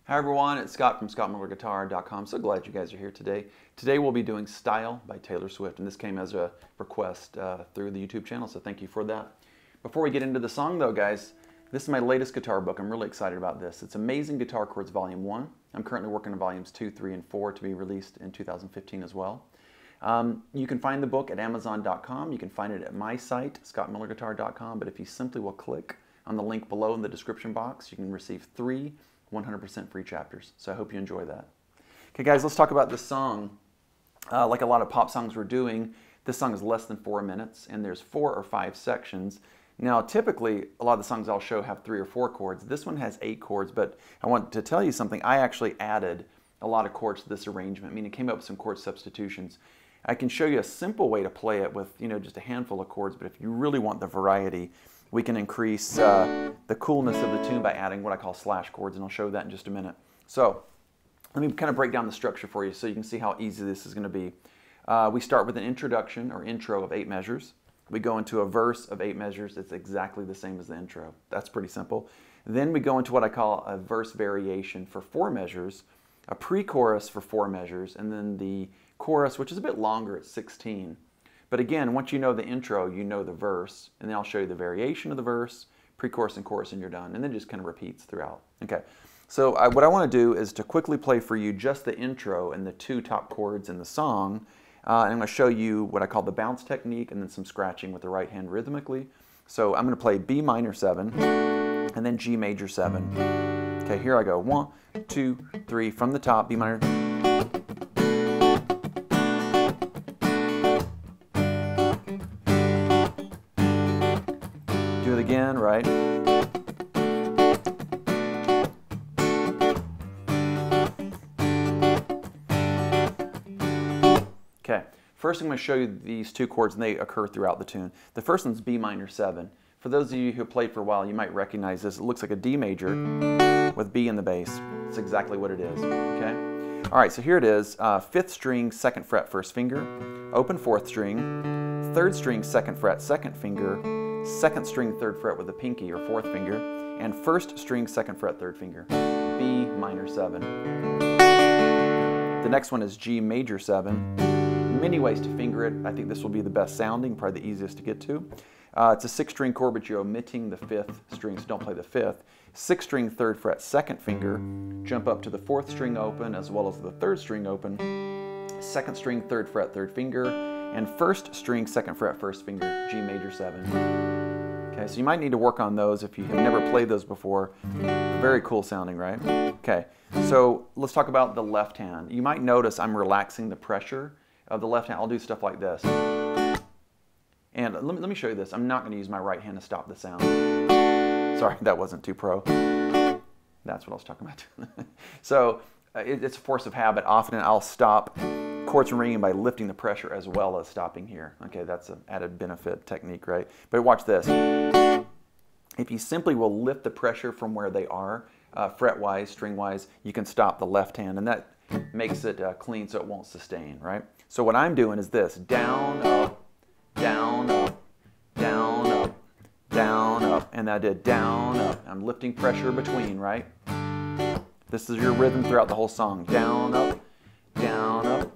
Hi everyone, it's Scott from ScottMillerGuitar.com. So glad you guys are here today. Today we'll be doing Style by Taylor Swift, and this came as a request through the YouTube channel, so thank you for that. Before we get into the song though, guys, this is my latest guitar book. I'm really excited about this. It's Amazing Guitar Chords Volume 1. I'm currently working on Volumes 2, 3, and 4 to be released in 2015 as well. You can find the book at Amazon.com. You can find it at my site, ScottMillerGuitar.com, but if you simply will click on the link below in the description box, you can receive 3 100% free chapters. So I hope you enjoy that. Okay guys, let's talk about this song. Like a lot of pop songs we're doing, this song is less than 4 minutes and there's 4 or 5 sections. Now typically a lot of the songs I'll show have 3 or 4 chords. This one has 8 chords, but I want to tell you something. I actually added a lot of chords to this arrangement, meaning came up with some chord substitutions. I can show you a simple way to play it with just a handful of chords, but if you really want the variety, we can increase the coolness of the tune by adding what I call slash chords, and I'll show that in just a minute. So let me kind of break down the structure for you so you can see how easy this is going to be. We start with an introduction or intro of 8 measures. We go into a verse of 8 measures. It's exactly the same as the intro. That's pretty simple. Then we go into what I call a verse variation for 4 measures, a pre-chorus for 4 measures, and then the chorus, which is a bit longer at 16. But again, once you know the intro, you know the verse, and then I'll show you the variation of the verse, pre-chorus and chorus, and you're done. And then it just kind of repeats throughout. Okay, so what I want to do is to quickly play for you just the intro and the 2 top chords in the song. And I'm going to show you what I call the bounce technique and then some scratching with the right hand rhythmically. So I'm going to play B minor 7 and then G major 7. Okay, here I go. 1, 2, 3 from the top, B minor. Do it again, right? Okay, first I'm going to show you these 2 chords, and they occur throughout the tune. The first one's B minor 7. For those of you who have played for a while, you might recognize this. It looks like a D major with B in the bass. It's exactly what it is, okay? All right, so here it is. 5th string, 2nd fret, 1st finger. Open 4th string. 3rd string, 2nd fret, 2nd finger. 2nd string, 3rd fret with a pinky or 4th finger, and 1st string, 2nd fret, 3rd finger. B minor 7. The next one is G major 7. Many ways to finger it. I think this will be the best sounding, probably the easiest to get to. It's a 6th string chord, but you're omitting the 5th string, so don't play the 5th. 6th string, 3rd fret, 2nd finger. Jump up to the 4th string open as well as the 3rd string open. 2nd string, 3rd fret, 3rd finger. And 1st string, 2nd fret, 1st finger, G major 7. Okay, so you might need to work on those if you have never played those before. Very cool sounding, right? Okay, so let's talk about the left hand. You might notice I'm relaxing the pressure of the left hand. I'll do stuff like this. And let me show you this. I'm not going to use my right hand to stop the sound. Sorry, that wasn't too pro. That's what I was talking about. So it's a force of habit. Often I'll stop chords from ringing by lifting the pressure as well as stopping here. Okay, that's an added benefit technique, right? But watch this. If you simply will lift the pressure from where they are, fret-wise, string-wise, you can stop the left hand, and that makes it clean so it won't sustain, right? So what I'm doing is this: down, up, down, up, down, up, down, up, and I did down, up. I'm lifting pressure between, right? This is your rhythm throughout the whole song. Down, up, down, up,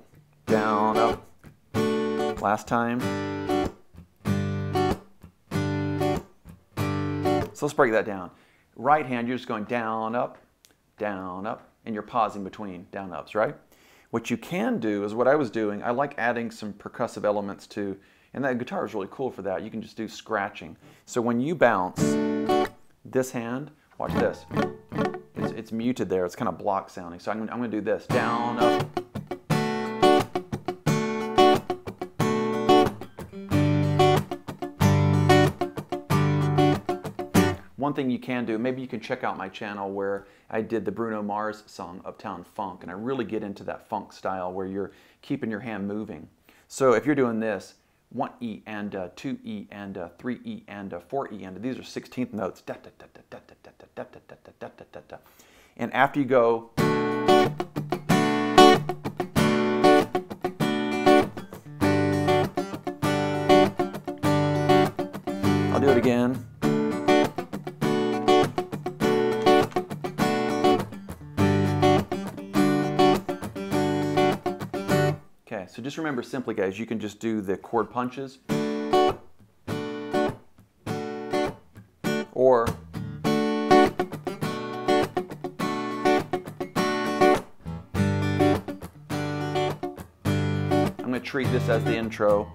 down, up. Last time. So let's break that down. Right hand, you're just going down, up, and you're pausing between down, ups, right? What you can do is what I was doing. I like adding some percussive elements to, and that guitar is really cool for that. You can just do scratching. So when you bounce this hand, watch this. It's muted there. It's kind of block sounding. So I'm going to do this. Down, up. One thing you can do, maybe you can check out my channel where I did the Bruno Mars song, Uptown Funk, and I really get into that funk style where you're keeping your hand moving. So if you're doing this, 1 E and 2 E and 3 E and 4 E and these are 16th notes. And after you go, I'll do it again. So just remember simply, guys, you can just do the chord punches, or I'm going to treat this as the intro.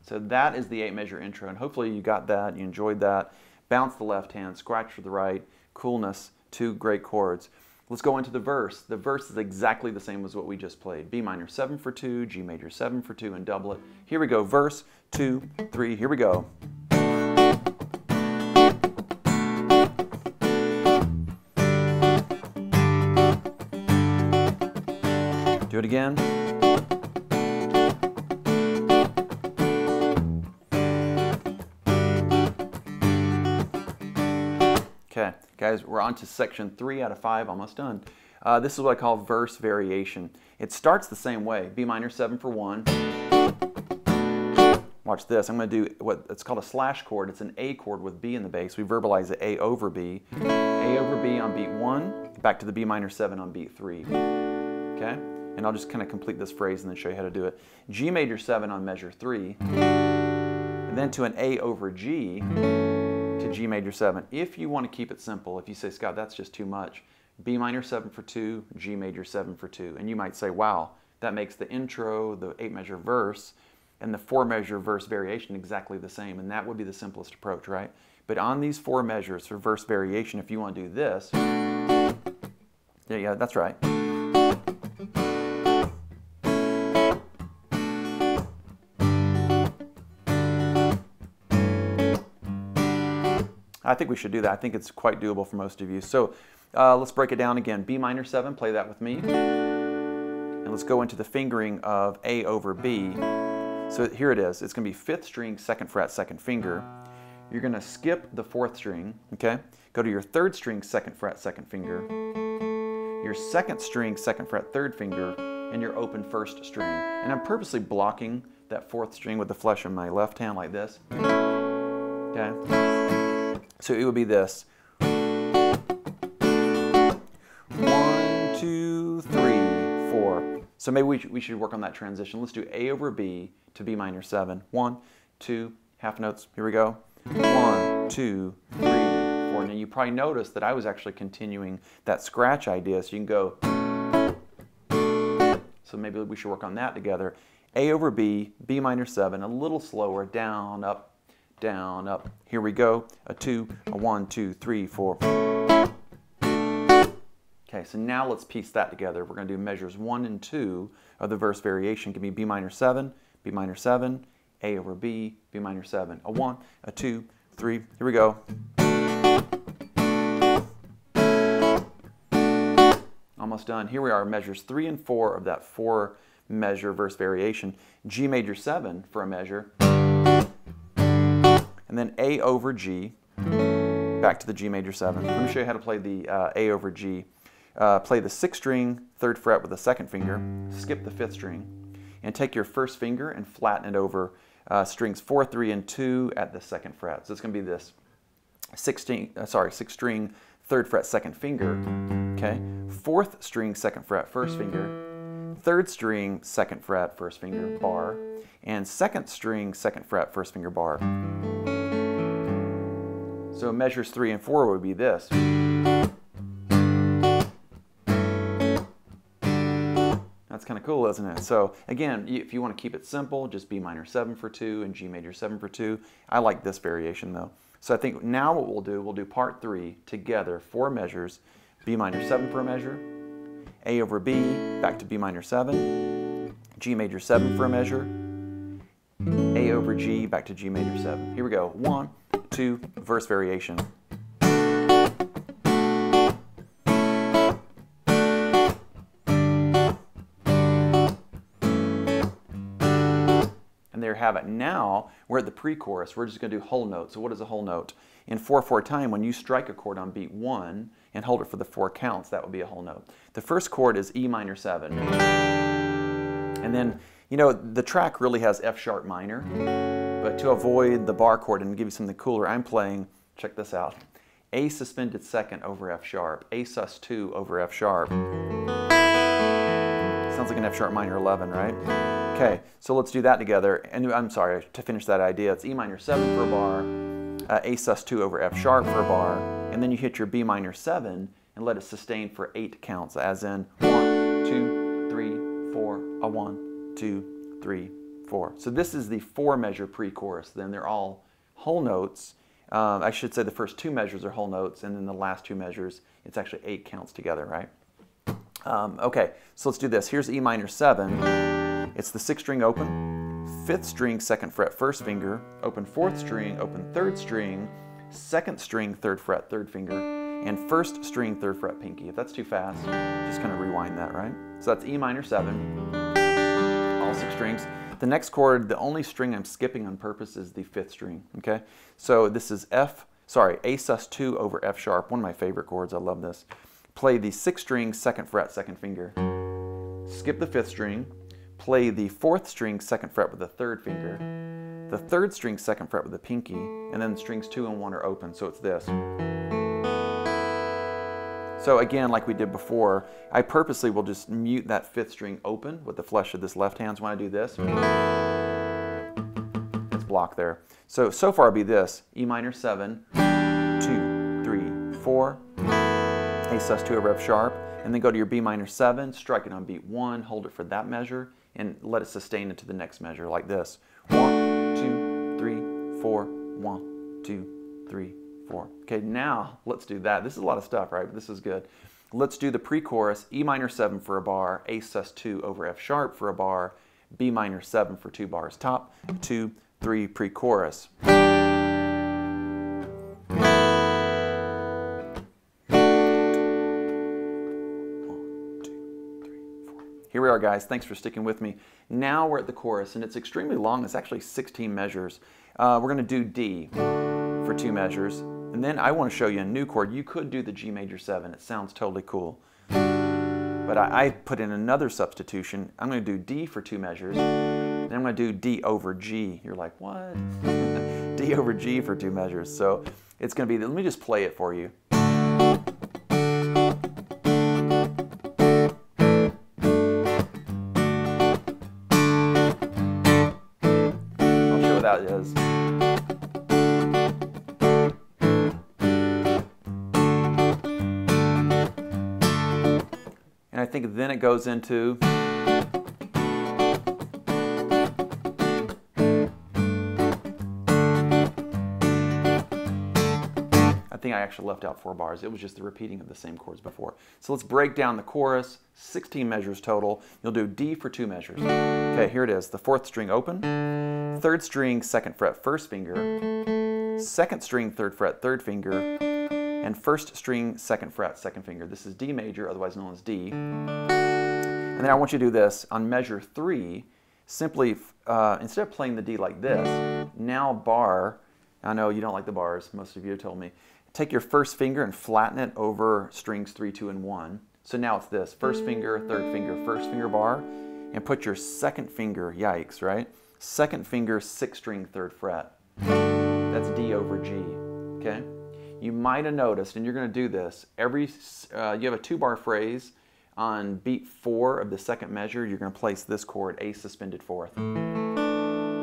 So that is the 8-measure intro, and hopefully you got that, you enjoyed that. Bounce the left hand, scratch for the right, coolness, 2 great chords. Let's go into the verse. The verse is exactly the same as what we just played. B minor 7 for 2, G major 7 for 2, and double it. Here we go, verse, 2, 3, here we go. Do it again. Okay, guys, we're on to section 3 out of 5, almost done. This is what I call verse variation. It starts the same way, B minor 7 for 1. Watch this, I'm going to do what it's called a slash chord. It's an A chord with B in the bass. We verbalize it A over B. A over B on beat 1, back to the B minor 7 on beat 3. Okay, and I'll just kind of complete this phrase and then show you how to do it. G major 7 on measure 3, and then to an A over G, to G major 7. If you want to keep it simple, if you say, Scott, that's just too much, B minor 7 for 2, G major 7 for 2. And you might say, wow, that makes the intro, the 8-measure verse, and the 4-measure verse variation exactly the same. And that would be the simplest approach, right? But on these 4 measures for verse variation, if you want to do this, yeah, that's right. I think we should do that. I think it's quite doable for most of you. So let's break it down again. B minor 7, play that with me. And let's go into the fingering of A over B. So here it is. It's going to be 5th string, 2nd fret, 2nd finger. You're going to skip the 4th string, okay? Go to your 3rd string, 2nd fret, 2nd finger. Your 2nd string, 2nd fret, 3rd finger, and your open 1st string. And I'm purposely blocking that 4th string with the flesh of my left hand like this. Okay? So it would be this. 1, 2, 3, 4. So maybe we should work on that transition. Let's do A over B to B minor 7. 1, 2, half notes. Here we go. 1, 2, 3, 4. Now you probably noticed that I was actually continuing that scratch idea. So you can go. So maybe we should work on that together. A over B, B minor 7, a little slower, down, up. Down, up. Here we go. A 2, a 1, 2, 3, 4. Okay, so now let's piece that together. We're going to do measures 1 and 2 of the verse variation. Give me B minor 7, B minor 7, A over B, B minor 7. A 1, a 2, 3. Here we go. Almost done. Here we are, measures 3 and 4 of that 4-measure verse variation. G major 7 for a measure. And then A over G, back to the G major 7. Let me show you how to play the A over G. Play the 6th string, 3rd fret with the 2nd finger, skip the 5th string, and take your 1st finger and flatten it over strings 4, 3, and 2 at the 2nd fret. So it's going to be this 6th string, 3rd fret, 2nd finger, okay? 4th string, 2nd fret, 1st finger, 3rd string, 2nd fret, 1st finger, bar, and 2nd string, 2nd fret, 1st finger, bar. So measures 3 and 4 would be this. That's kind of cool, isn't it? So again, if you want to keep it simple, just B minor 7 for 2 and G major 7 for 2. I like this variation though. So I think now what we'll do part 3 together, 4 measures, B minor 7 for a measure, A over B, back to B minor 7, G major 7 for a measure, A over G, back to G major 7. Here we go. 1, 2, verse variation. And there you have it. Now we're at the pre-chorus. We're just going to do whole notes. So what is a whole note? In 4/4 time, when you strike a chord on beat 1 and hold it for the 4 counts, that would be a whole note. The first chord is E minor 7. And then, you know, the track really has F sharp minor, but to avoid the bar chord and give you something cooler, I'm playing, check this out, A suspended second over F sharp, A sus2 over F sharp. Sounds like an F sharp minor 11, right? Okay, so let's do that together. And I'm sorry, to finish that idea, it's E minor 7 for a bar, A sus2 over F sharp for a bar, and then you hit your B minor 7 and let it sustain for 8 counts, as in 1, 2, 3, 4, a 1, 2, 3, 4. So this is the 4-measure pre-chorus. Then they're all whole notes. I should say the first 2 measures are whole notes, and then the last 2 measures, it's actually 8 counts together, right? Okay, so let's do this. Here's E minor 7. It's the 6th string open, 5th string 2nd fret 1st finger, open 4th string, open 3rd string, 2nd string 3rd fret 3rd finger, and 1st string 3rd fret pinky. If that's too fast, just kind of rewind that, right? So that's E minor 7, all 6 strings. The next chord, the only string I'm skipping on purpose is the 5th string, okay? So this is A sus2 over F sharp, one of my favorite chords, I love this. Play the 6th string 2nd fret 2nd finger, skip the 5th string, play the 4th string 2nd fret with the 3rd finger, the 3rd string 2nd fret with the pinky, and then strings 2 and 1 are open, so it's this. So again, like we did before, I purposely will just mute that 5th string open with the flesh of this left hand. So when I do this, it's blocked there. So far it'll be this: E minor 7, 2, 3, 4, A sus2 over F sharp, and then go to your B minor 7, strike it on beat 1, hold it for that measure, and let it sustain into the next measure like this. 1, 2, 3, 4, 1, 2, 3, 4. Okay, now let's do that. This is a lot of stuff, right? But this is good. Let's do the pre-chorus: E minor 7 for a bar, A sus2 over F sharp for a bar, B minor 7 for 2 bars. Top, 2, 3, pre-chorus. Here we are, guys. Thanks for sticking with me. Now we're at the chorus, and it's extremely long. It's actually 16 measures. We're going to do D for 2 measures, and then I want to show you a new chord. You could do the G major 7. It sounds totally cool. But I put in another substitution. I'm going to do D for 2 measures, then I'm going to do D over G. You're like, what? D over G for 2 measures. So it's going to be, let me just play it for you. That is. And I think then it goes into I think I actually left out 4 bars. It was just the repeating of the same chords before. So let's break down the chorus. 16 measures total. You'll do D for 2 measures. Okay, here it is. The 4th string open, 3rd string 2nd fret 1st finger, 2nd string 3rd fret 3rd finger, and 1st string 2nd fret 2nd finger. This is D major, otherwise known as D. And then I want you to do this on measure 3. Simply, instead of playing the D like this, now bar. I know you don't like the bars. Most of you have told me. Take your 1st finger and flatten it over strings 3, 2, and 1. So now it's this: 1st finger, 3rd finger, 1st finger bar, and put your 2nd finger. Yikes, right? 2nd finger, 6th string, 3rd fret. That's D over G. Okay. You might have noticed, and you're going to do this you have a 2-bar phrase. On beat 4 of the 2nd measure, you're going to place this chord, A suspended 4th.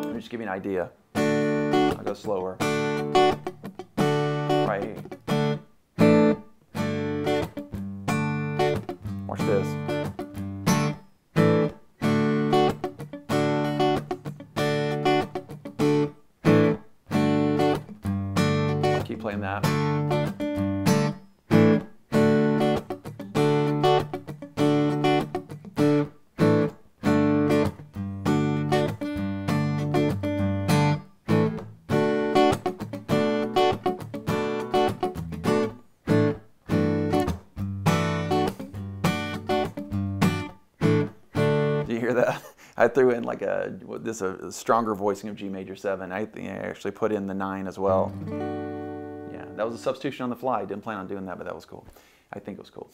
Let me just give you an idea. I'll go slower. Right. Watch this. Keep playing that. Do you hear that? I threw in like a stronger voicing of G major 7. I think I actually put in the 9 as well. Yeah, that was a substitution on the fly. I didn't plan on doing that, but that was cool. I think it was cool.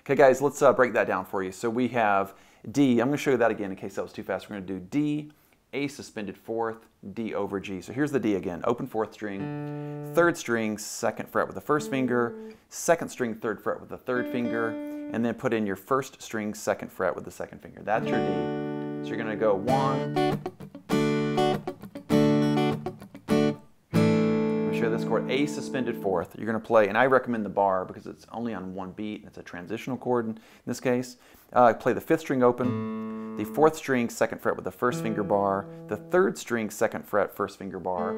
Okay, guys, let's break that down for you. So we have D. I'm going to show you that again in case that was too fast. We're going to do D, A suspended fourth, D over G. So here's the D again. Open fourth string, third string, second fret with the first finger, second string, third fret with the third finger, and then put in your first string, second fret with the second finger. That's your D. So you're going to go 1. I'm going to show this chord, A suspended fourth. You're going to play, and I recommend the bar because it's only on one beat, and it's a transitional chord in this case. Play the fifth string open, the fourth string, second fret with the first finger bar, the third string, second fret, first finger bar,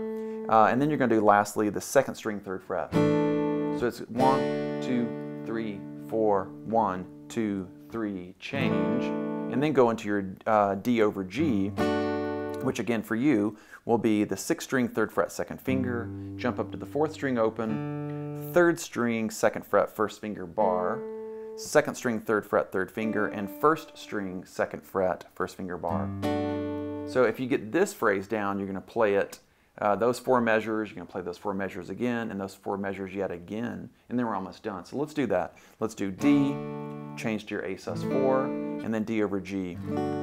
and then you're going to do lastly the second string, third fret. So it's 1, 2, 3, 4, 1, 2, 3, change, and then go into your D over G, which again for you will be the sixth string, third fret, second finger, jump up to the fourth string open, third string, second fret, first finger bar, second string, third fret, third finger, and first string, second fret, first finger bar. So if you get this phrase down, you're going to play it, those 4 measures, you're going to play those 4 measures again, and those 4 measures yet again, and then we're almost done. So let's do that. Let's do D, change to your A sus4, and then D over G.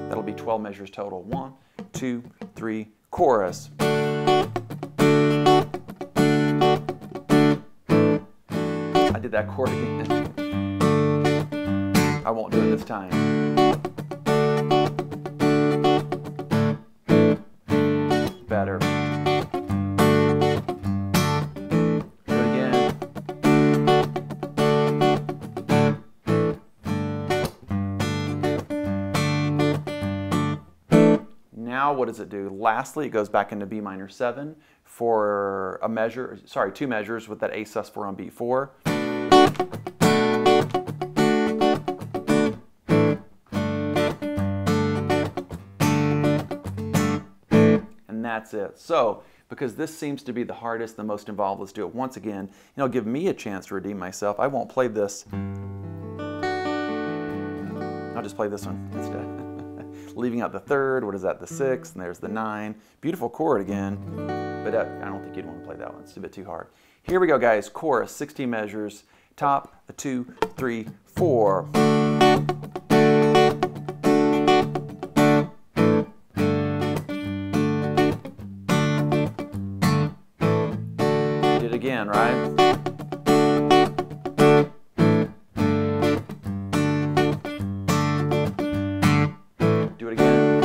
That'll be 12 measures total. 1, 2, 3, chorus. I did that chord again. I won't do it this time. Better. Do it again. Now what does it do? Lastly, it goes back into B minor 7 for a measure, sorry, 2 measures with that A sus4 on beat 4. That's it. So, because this seems to be the hardest, the most involved, let's do it once again. And it'll give me a chance to redeem myself. I won't play this. I'll just play this one instead. Leaving out the third, what is that, the sixth, and there's the 9. Beautiful chord again, but I don't think you'd want to play that one. It's a bit too hard. Here we go, guys. Chorus, 16 measures. Top, a 2, 3, 4. Again, right? Do it again.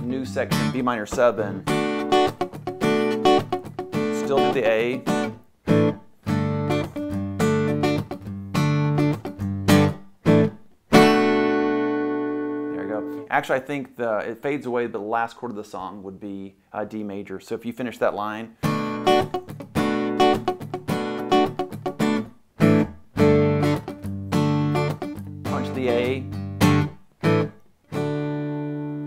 New section, B minor 7. Still do the A. Actually, I think it fades away, but the last chord of the song would be D major. So if you finish that line, punch the A.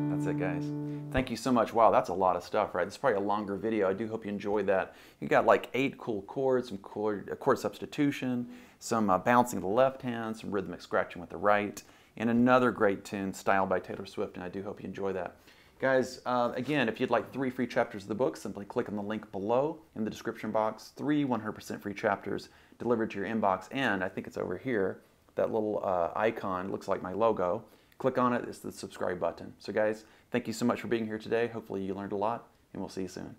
That's it, guys. Thank you so much. Wow, that's a lot of stuff, right? This is probably a longer video. I do hope you enjoyed that. You got like 8 cool chords, some chord substitution, some bouncing of the left hand, some rhythmic scratching with the right, and another great tune, Style by Taylor Swift, and I do hope you enjoy that. Guys, again, if you'd like 3 free chapters of the book, simply click on the link below in the description box. 3 100% free chapters delivered to your inbox, and I think it's over here, that little icon looks like my logo. Click on it, it's the subscribe button. So guys, thank you so much for being here today. Hopefully you learned a lot, and we'll see you soon.